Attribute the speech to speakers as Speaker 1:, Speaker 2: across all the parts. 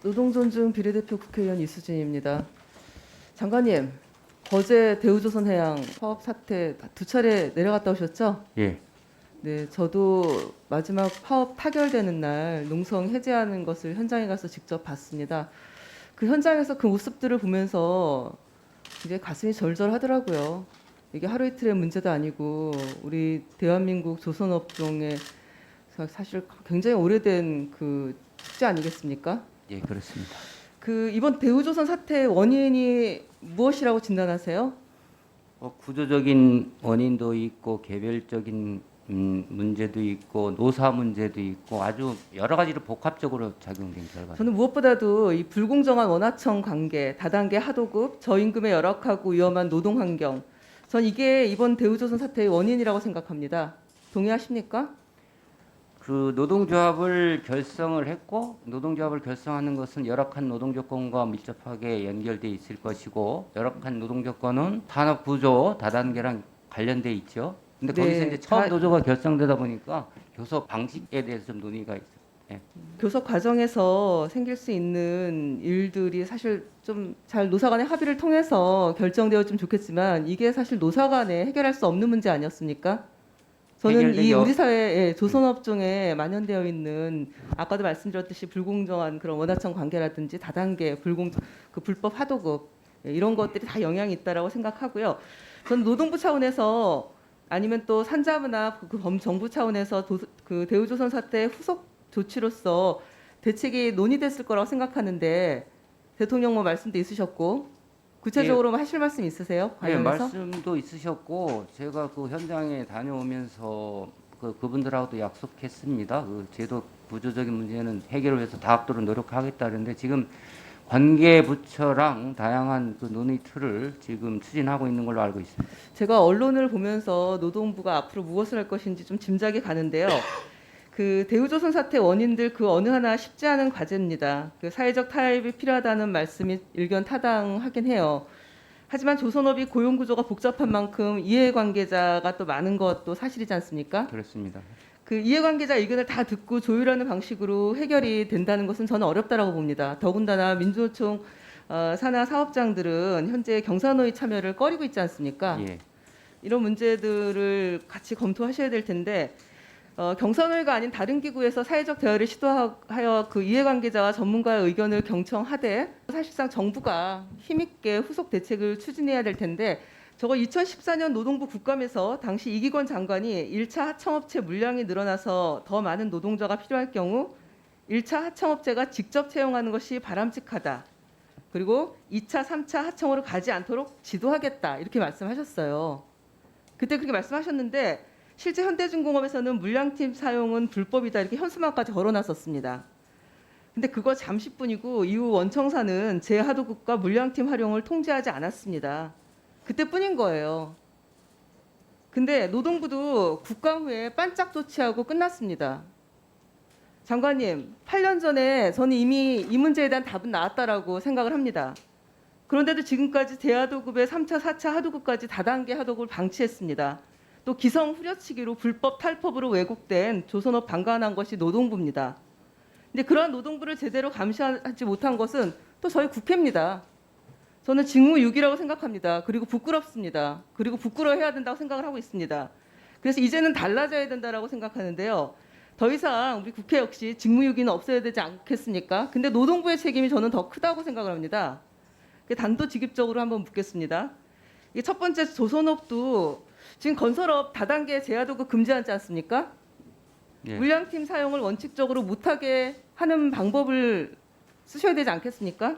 Speaker 1: 노동존중 비례대표 국회의원 이수진입니다. 장관님, 거제 대우조선해양 파업 사태 두 차례 내려갔다 오셨죠?
Speaker 2: 예,
Speaker 1: 네, 저도 마지막 파업 타결되는 날 농성 해제하는 것을 현장에 가서 직접 봤습니다. 그 현장에서 그 모습들을 보면서 이제 가슴이 절절하더라고요. 이게 하루 이틀의 문제도 아니고 우리 대한민국 조선업종의 사실 굉장히 오래된 그 숙제 아니겠습니까?
Speaker 2: 예, 그렇습니다.
Speaker 1: 그 이번 대우조선 사태의 원인이 무엇이라고 진단하세요?
Speaker 2: 구조적인 원인도 있고 개별적인 문제도 있고 노사 문제도 있고 아주 여러 가지로 복합적으로 작용된 결과.
Speaker 1: 저는 무엇보다도 이 불공정한 원하청 관계, 다단계 하도급, 저임금의 열악하고 위험한 노동 환경, 전 이게 이번 대우조선 사태의 원인이라고 생각합니다. 동의하십니까?
Speaker 2: 그 노동조합을 결성을 했고 노동조합을 결성하는 것은 열악한 노동 조건과 밀접하게 연결돼 있을 것이고 열악한 노동 조건은 산업 구조 다단계랑 관련돼 있죠. 근데
Speaker 1: 네,
Speaker 2: 거기서 이제 처음 노조가 결성되다 보니까 교섭 방식에 대해서 좀 논의가 있어요. 예.
Speaker 1: 교섭 과정에서 생길 수 있는 일들이 사실 좀 잘 노사 간의 합의를 통해서 결정되었으면 좋겠지만 이게 사실 노사 간에 해결할 수 없는 문제 아니었습니까? 저는 이 우리 사회에 조선업종에 만연되어 있는 아까도 말씀드렸듯이 불공정한 그런 원하청 관계라든지 다단계 그 불법 하도급 이런 것들이 다 영향이 있다라고 생각하고요. 저는 노동부 차원에서 아니면 또 산자부나 그 정부 차원에서 그 대우조선 사태 후속 조치로서 대책이 논의됐을 거라고 생각하는데 대통령 뭐 말씀도 있으셨고 구체적으로 하실 말씀 있으세요?
Speaker 2: 예,
Speaker 1: 관련해서?
Speaker 2: 말씀도 있으셨고 제가 그 현장에 다녀오면서 그분들하고도 약속했습니다. 그 제도 구조적인 문제는 해결을 위해서 다합도로 노력하겠다는데 지금 관계 부처랑 다양한 그 논의 틀을 지금 추진하고 있는 걸로 알고 있습니다.
Speaker 1: 제가 언론을 보면서 노동부가 앞으로 무엇을 할 것인지 좀 짐작이 가는데요. 그 대우조선 사태 원인들 그 어느 하나 쉽지 않은 과제입니다. 그 사회적 타협이 필요하다는 말씀이 일견 타당하긴 해요. 하지만 조선업이 고용 구조가 복잡한 만큼 이해관계자가 또 많은 것도 사실이지 않습니까?
Speaker 2: 그렇습니다.
Speaker 1: 그 이해관계자 의견을 다 듣고 조율하는 방식으로 해결이 된다는 것은 저는 어렵다라고 봅니다. 더군다나 민주노총 산하 사업장들은 현재 경사노위 참여를 꺼리고 있지 않습니까?
Speaker 2: 예.
Speaker 1: 이런 문제들을 같이 검토하셔야 될 텐데 경선회가 아닌 다른 기구에서 사회적 대화를 시도하여 그 이해관계자와 전문가의 의견을 경청하되 사실상 정부가 힘있게 후속 대책을 추진해야 될 텐데 저거 2014년 노동부 국감에서 당시 이기권 장관이 1차 하청업체 물량이 늘어나서 더 많은 노동자가 필요할 경우 1차 하청업체가 직접 채용하는 것이 바람직하다. 그리고 2차, 3차 하청으로 가지 않도록 지도하겠다. 이렇게 말씀하셨어요. 그때 그렇게 말씀하셨는데 실제 현대중공업에서는 물량팀 사용은 불법이다 이렇게 현수막까지 걸어놨었습니다. 근데 그거 잠시뿐이고 이후 원청사는 재하도급과 물량팀 활용을 통제하지 않았습니다. 그때뿐인 거예요. 근데 노동부도 국감 후에 반짝 조치하고 끝났습니다. 장관님, 8년 전에 저는 이미 이 문제에 대한 답은 나왔다라고 생각을 합니다. 그런데도 지금까지 재하도급의 3차, 4차 하도급까지 다단계 하도급을 방치했습니다. 또 기성 후려치기로 불법 탈법으로 왜곡된 조선업 방관한 것이 노동부입니다. 근데 그러한 노동부를 제대로 감시하지 못한 것은 또 저희 국회입니다. 저는 직무유기라고 생각합니다. 그리고 부끄럽습니다. 그리고 부끄러워해야 된다고 생각을 하고 있습니다. 그래서 이제는 달라져야 된다고 생각하는데요. 더 이상 우리 국회 역시 직무유기는 없어야 되지 않겠습니까? 근데 노동부의 책임이 저는 더 크다고 생각을 합니다. 단도직입적으로 한번 묻겠습니다. 이게 첫 번째 조선업도 지금 건설업 다단계 재하도급 금지하지 않습니까?
Speaker 2: 예.
Speaker 1: 물량팀 사용을 원칙적으로 못하게 하는 방법을 쓰셔야 되지 않겠습니까?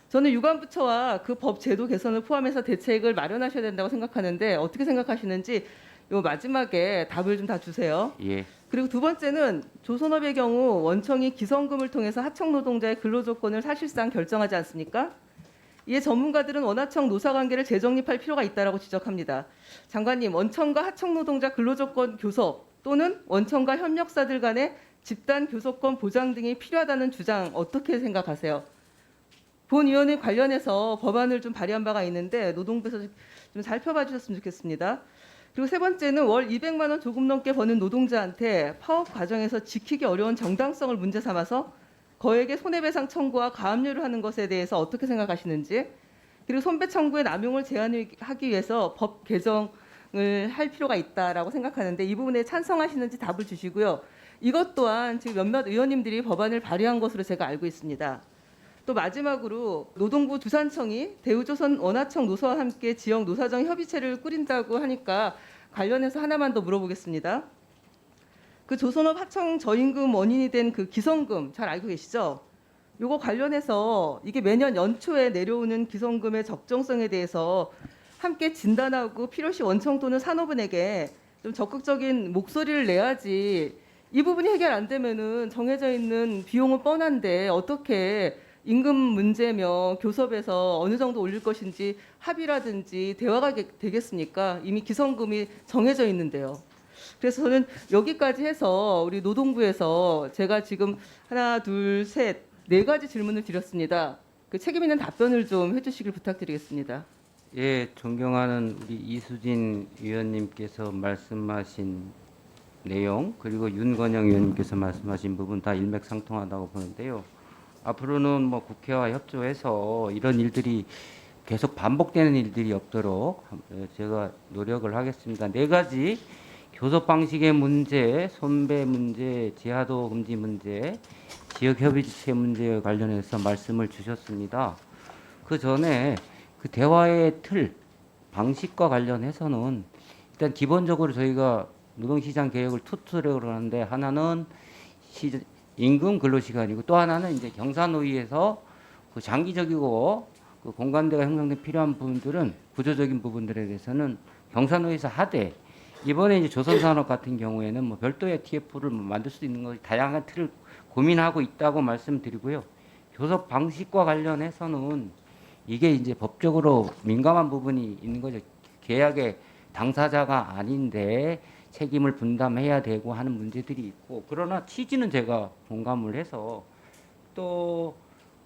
Speaker 1: 저는 유관부처와 그 법 제도 개선을 포함해서 대책을 마련하셔야 된다고 생각하는데 어떻게 생각하시는지 요 마지막에 답을 좀 다 주세요.
Speaker 2: 예.
Speaker 1: 그리고 두 번째는 조선업의 경우 원청이 기성금을 통해서 하청 노동자의 근로조건을 사실상 결정하지 않습니까? 이에 전문가들은 원하청 노사관계를 재정립할 필요가 있다고 지적합니다. 장관님, 원청과 하청 노동자 근로조건 교섭 또는 원청과 협력사들 간의 집단 교섭권 보장 등이 필요하다는 주장 어떻게 생각하세요? 본위원회 관련해서 법안을 좀 발의한 바가 있는데 노동부에서 좀 살펴봐 주셨으면 좋겠습니다. 그리고 세 번째는 월 200만 원 조금 넘게 버는 노동자한테 파업 과정에서 지키기 어려운 정당성을 문제 삼아서 거액의 손해배상 청구와 가압류를 하는 것에 대해서 어떻게 생각하시는지, 그리고 손배 청구의 남용을 제한하기 위해서 법 개정을 할 필요가 있다라고 생각하는데 이 부분에 찬성하시는지 답을 주시고요. 이것 또한 지금 몇몇 의원님들이 법안을 발의한 것으로 제가 알고 있습니다. 또 마지막으로 노동부 두산청이 대우조선 원화청 노사와 함께 지역 노사정 협의체를 꾸린다고 하니까 관련해서 하나만 더 물어보겠습니다. 그 조선업 하청 저임금 원인이 된 그 기성금 잘 알고 계시죠? 요거 관련해서 이게 매년 연초에 내려오는 기성금의 적정성에 대해서 함께 진단하고 필요시 원청 또는 산업은에게 좀 적극적인 목소리를 내야지, 이 부분이 해결 안 되면은 정해져 있는 비용은 뻔한데 어떻게 임금 문제며 교섭에서 어느 정도 올릴 것인지 합의라든지 대화가 되겠습니까? 이미 기성금이 정해져 있는데요. 그래서 저는 여기까지 해서 우리 노동부에서 제가 지금 하나, 둘, 셋, 네 가지 질문을 드렸습니다. 그 책임 있는 답변을 좀 해주시길 부탁드리겠습니다.
Speaker 2: 예, 존경하는 우리 이수진 위원님께서 말씀하신 내용, 그리고 윤건영 위원님께서 말씀하신 부분 다 일맥상통하다고 보는데요. 앞으로는 뭐 국회와 협조해서 이런 일들이 계속 반복되는 일들이 없도록 제가 노력을 하겠습니다. 네 가지 교섭 방식의 문제, 손배 문제, 제하도 금지 문제, 지역 협의체 문제에 관련해서 말씀을 주셨습니다. 그 전에 그 대화의 틀, 방식과 관련해서는 일단 기본적으로 저희가 노동시장 개혁을 투 트랙으로 하는데, 하나는 임금 근로시간이고 또 하나는 이제 경사노위에서 그 장기적이고 그 공간대가 형성된 필요한 부분들은 구조적인 부분들에 대해서는 경사노위에서 하되, 이번에 이제 조선산업 같은 경우에는 뭐 별도의 TF를 만들 수 있는 거 다양한 틀을 고민하고 있다고 말씀드리고요. 교섭 방식과 관련해서는 이게 이제 법적으로 민감한 부분이 있는 거죠. 계약의 당사자가 아닌데 책임을 분담해야 되고 하는 문제들이 있고, 그러나 취지는 제가 공감을 해서, 또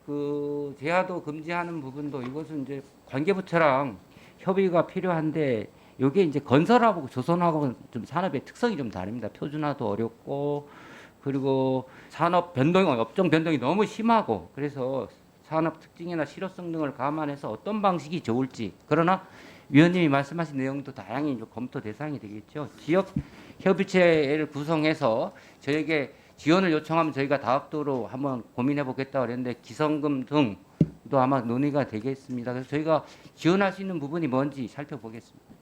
Speaker 2: 그 제하도 금지하는 부분도 이것은 이제 관계부처랑 협의가 필요한데, 이게 이제 건설하고 조선하고는 좀 산업의 특성이 좀 다릅니다. 표준화도 어렵고, 그리고 산업 변동, 업종 변동이 너무 심하고, 그래서 산업 특징이나 실효성 등을 감안해서 어떤 방식이 좋을지, 그러나 위원님이 말씀하신 내용도 다양히 검토 대상이 되겠죠. 지역 협의체를 구성해서 저에게 지원을 요청하면 저희가 다각도로 한번 고민해 보겠다 그랬는데, 기성금 등도 아마 논의가 되겠습니다. 그래서 저희가 지원할 수 있는 부분이 뭔지 살펴보겠습니다.